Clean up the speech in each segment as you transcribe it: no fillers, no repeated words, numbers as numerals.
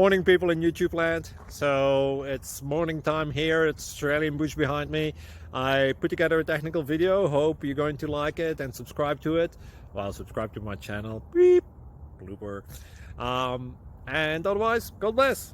Morning people in YouTube land. So it's morning time here. It's Australian bush behind me. I put together a technical video. Hope you're going to like it and subscribe to it. Well, subscribe to my channel. Beep. Blooper. And otherwise, God bless.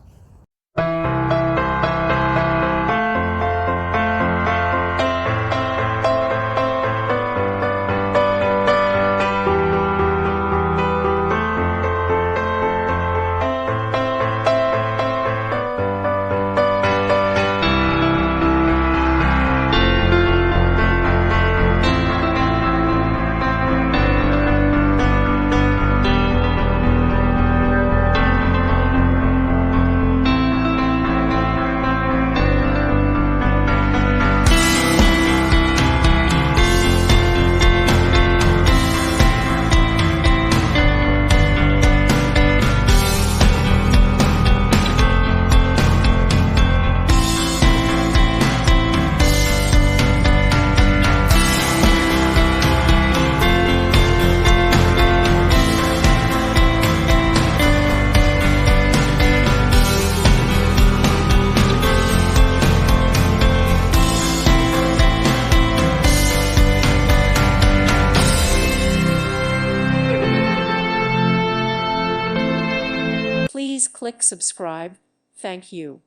Please click subscribe. Thank you.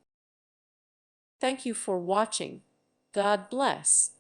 Thank you for watching. God bless.